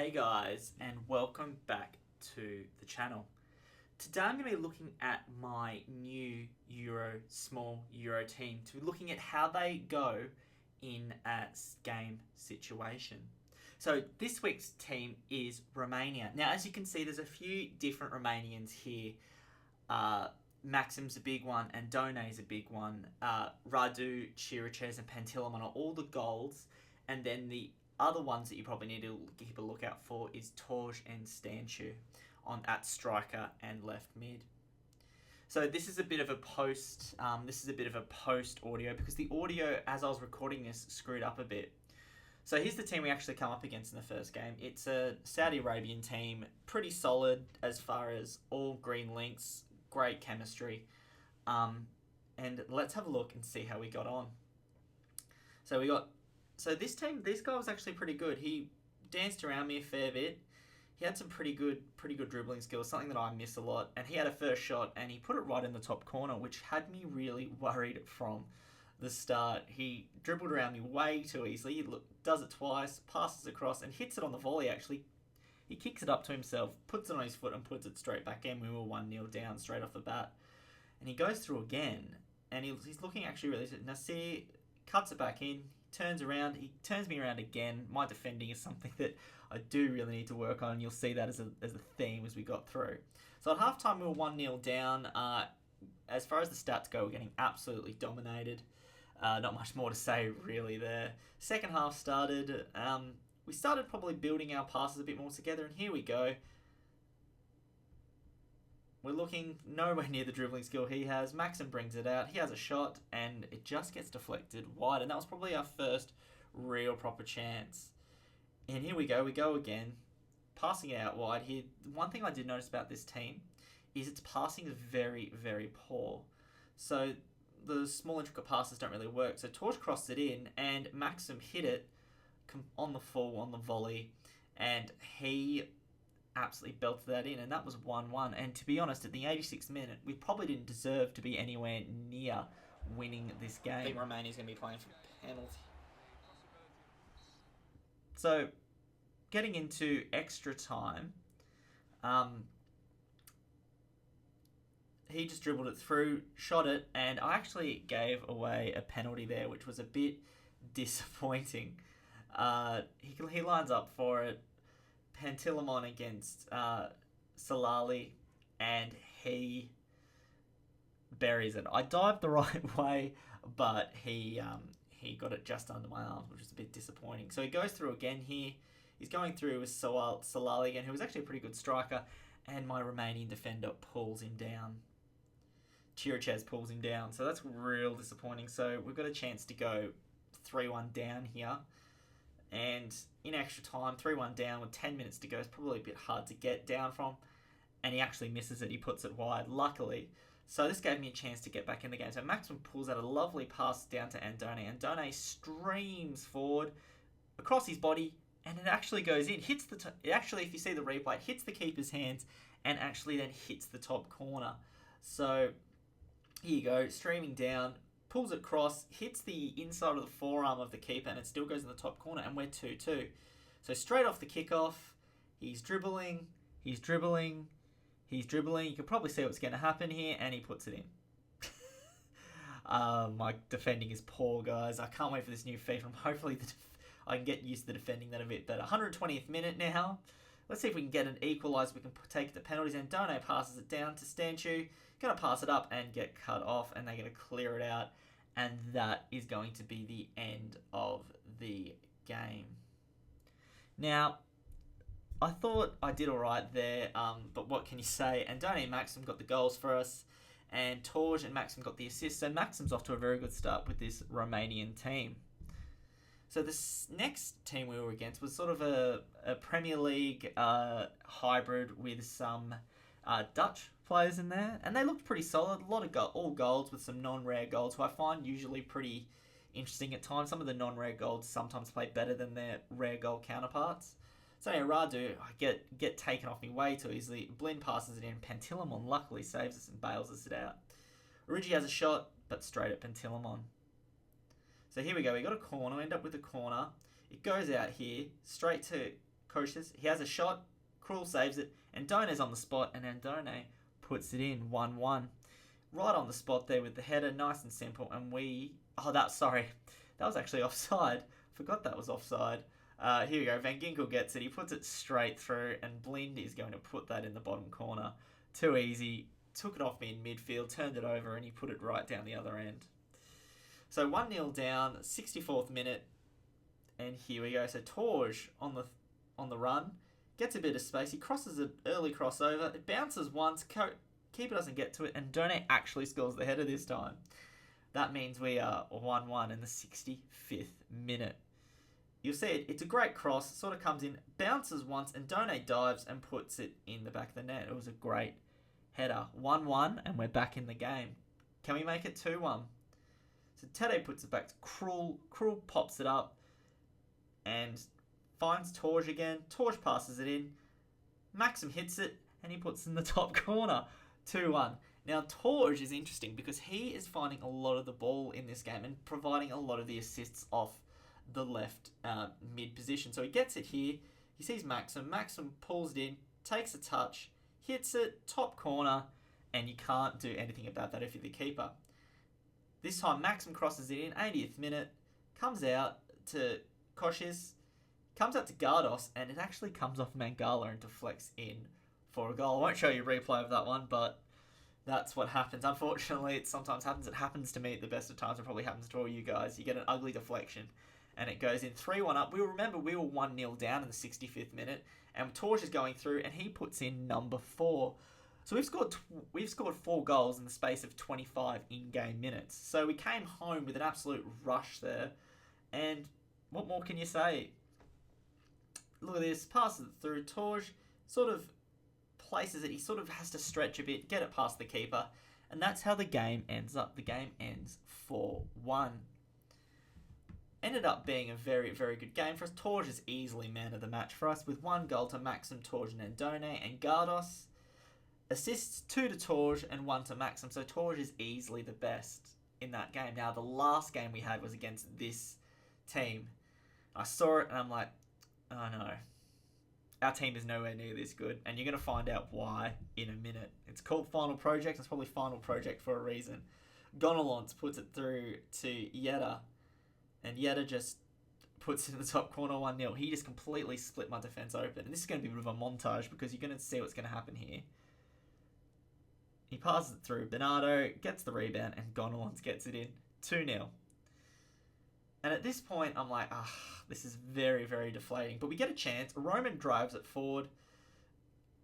Hey guys, and welcome back to the channel. Today I'm going to be looking at my new small Euro team, to be looking at how they go in a game situation. So this week's team is Romania. Now, as you can see, there's a few different Romanians here. Maxim's a big one, and Done's a big one. Radu, Chiriches, and Pantilimon are all the golds, and then the other ones that you probably need to keep a lookout for is Torj and Stanchu at striker and left mid. So this is a bit of a post. This is a bit of a post audio because the audio, as I was recording this, screwed up a bit. So here's the team we actually come up against in the first game. It's a Saudi Arabian team, pretty solid as far as all green links, great chemistry. And let's have a look and see how we got on. So this guy was actually pretty good. He danced around me a fair bit. He had some pretty good dribbling skills, something that I miss a lot. And he had a first shot, and he put it right in the top corner, which had me really worried from the start. He dribbled around me way too easily. He does it twice, passes across, and hits it on the volley, actually. He kicks it up to himself, puts it on his foot, and puts it straight back in. We were 1-0 down straight off the bat. And he goes through again, and he's looking actually really good. Nasir cuts it back in, turns around, he turns me around again. My defending is something that I do really need to work on, and you'll see that as a theme as we got through. So at halftime we were 1-0 down. As far as the stats go, we're getting absolutely dominated. Not much more to say really there. Second half started. We started probably building our passes a bit more together, and here we go. We're looking nowhere near the dribbling skill he has. Maxim brings it out. He has a shot, and it just gets deflected wide. And that was probably our first real proper chance. And here we go. We go again. Passing it out wide here. One thing I did notice about this team is its passing is very, very poor. So the small intricate passes don't really work. So Torch crossed it in, and Maxim hit it on the full, on the volley. And he absolutely belted that in, and that was 1-1. And to be honest, at the 86th minute, we probably didn't deserve to be anywhere near winning this game. I think Romania's going to be playing for penalty. So, getting into extra time, he just dribbled it through, shot it, and I actually gave away a penalty there, which was a bit disappointing. He lines up for it. Pantilimon against Salali, and he buries it. I dived the right way, but he got it just under my arms, which is a bit disappointing. So he goes through again here. He's going through with Salali again, who was actually a pretty good striker, and my Romanian defender pulls him down. Chiriches pulls him down, so that's real disappointing. So we've got a chance to go 3-1 down here. And in extra time, 3-1 down with 10 minutes to go. It's probably a bit hard to get down from. And he actually misses it. He puts it wide, luckily. So this gave me a chance to get back in the game. So Maxim pulls out a lovely pass down to Andone. Andone streams forward across his body, and it actually goes in. It actually, if you see the replay, it hits the keeper's hands and actually then hits the top corner. So here you go, streaming down. Pulls it across, hits the inside of the forearm of the keeper, and it still goes in the top corner, and we're 2-2. So straight off the kickoff, he's dribbling. You can probably see what's going to happen here, and he puts it in. My defending is poor, guys. I can't wait for this new FIFA. Hopefully I can get used to defending that a bit better. 120th minute now. Let's see if we can get an equaliser. We can take it to penalties, and Done passes it down to Stanchu. Going to pass it up and get cut off, and they're going to clear it out, and that is going to be the end of the game. Now, I thought I did all right there, but what can you say? And Done and Maxim got the goals for us, and Torj and Maxim got the assists, so Maxim's off to a very good start with this Romanian team. So this next team we were against was sort of a Premier League hybrid with some Dutch players in there, and they looked pretty solid. A lot of all golds with some non-rare golds, who I find usually pretty interesting at times. Some of the non-rare golds sometimes play better than their rare gold counterparts. So yeah, Radu, I get taken off me way too easily. Blind passes it in. Pantilimon luckily saves us and bails us it out. Origi has a shot, but straight at Pantilimon. So here we go. We got a corner. We end up with a corner. It goes out here, straight to Koshis. He has a shot. Krul saves it. Andone's on the spot, and Andone puts it in 1-1. Right on the spot there with the header, nice and simple. And that was actually offside. Forgot that was offside. Here we go. Van Ginkel gets it. He puts it straight through, and Blind is going to put that in the bottom corner. Too easy. Took it off me in midfield, turned it over, and he put it right down the other end. So 1-0 down, 64th minute, and here we go. So Torge on the run, gets a bit of space. He crosses an early crossover. It bounces once. Keeper doesn't get to it, and Done actually scores the header this time. That means we are 1-1 in the 65th minute. You'll see it's a great cross. It sort of comes in, bounces once, and Done dives and puts it in the back of the net. It was a great header. 1-1, and we're back in the game. Can we make it 2-1? So Tede puts it back to Krul. Krul pops it up and finds Torge again. Torge passes it in. Maxim hits it, and he puts it in the top corner. 2-1. Now, Torge is interesting because he is finding a lot of the ball in this game and providing a lot of the assists off the left mid position. So he gets it here. He sees Maxim. Maxim pulls it in, takes a touch, hits it, top corner, and you can't do anything about that if you're the keeper. This time, Maxim crosses it in, 80th minute, comes out to Koshis, comes out to Gardos, and it actually comes off Mangala and deflects in for a goal. I won't show you a replay of that one, but that's what happens. Unfortunately, it sometimes happens. It happens to me at the best of times. It probably happens to all you guys. You get an ugly deflection, and it goes in 3-1 up. Remember, we were 1-0 down in the 65th minute, and Torge is going through, and he puts in number 4. So we've scored 4 goals in the space of 25 in-game minutes. So we came home with an absolute rush there, and what more can you say? Look at this, passes it through. Torge sort of places it. He sort of has to stretch a bit, get it past the keeper, and that's how the game ends up. The game ends 4-1. Ended up being a very, very good game for us. Torge is easily man of the match for us with 1 goal to Maxim, Torge, and Andone, and Gardos. Assists 2 to Torge and 1 to Maxim, so Torge is easily the best in that game. Now, the last game we had was against this team. I saw it and I'm like, oh no. Our team is nowhere near this good, and you're going to find out why in a minute. It's called Final Project. It's probably Final Project for a reason. Gonalons puts it through to Yedda, and Yedda just puts it in the top corner 1-0. He just completely split my defence open, and this is going to be a bit of a montage because you're going to see what's going to happen here. He passes it through. Bernardo gets the rebound, and Gonalons gets it in. 2-0. And at this point, I'm like, this is very, very deflating. But we get a chance. Roman drives it forward.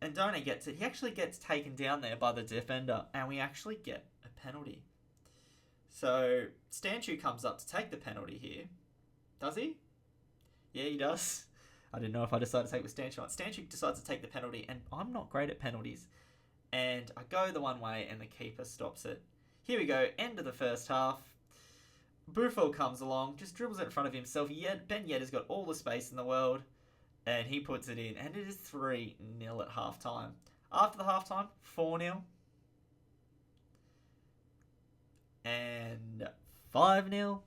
And Done gets it. He actually gets taken down there by the defender. And we actually get a penalty. So, Stanchu comes up to take the penalty here. Does he? Yeah, he does. I didn't know if I decided to take with Stanchu on. Stanchu decides to take the penalty. And I'm not great at penalties. And I go the one way and the keeper stops it. Here we go. End of the first half. Buffo comes along, just dribbles it in front of himself. Ben Yedda's got all the space in the world, and he puts it in. And it is 3-0 at halftime. After the halftime, 4-0. And 5-0.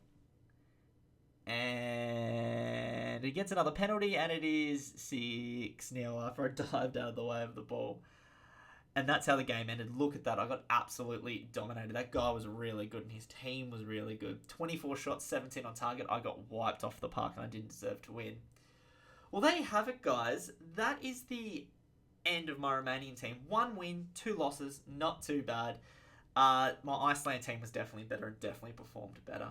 And he gets another penalty, and it is 6-0 after I dived out of the way of the ball. And that's how the game ended. Look at that. I got absolutely dominated. That guy was really good, and his team was really good. 24 shots, 17 on target. I got wiped off the park, and I didn't deserve to win. Well, there you have it, guys. That is the end of my Romanian team. 1 win, 2 losses. Not too bad. My Iceland team was definitely better and definitely performed better.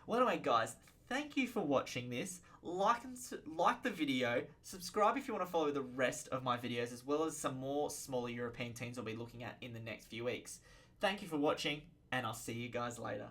Well, anyway, guys, thank you for watching this. Like the video, subscribe if you want to follow the rest of my videos, as well as some more smaller European teams I'll be looking at in the next few weeks. Thank you for watching, and I'll see you guys later.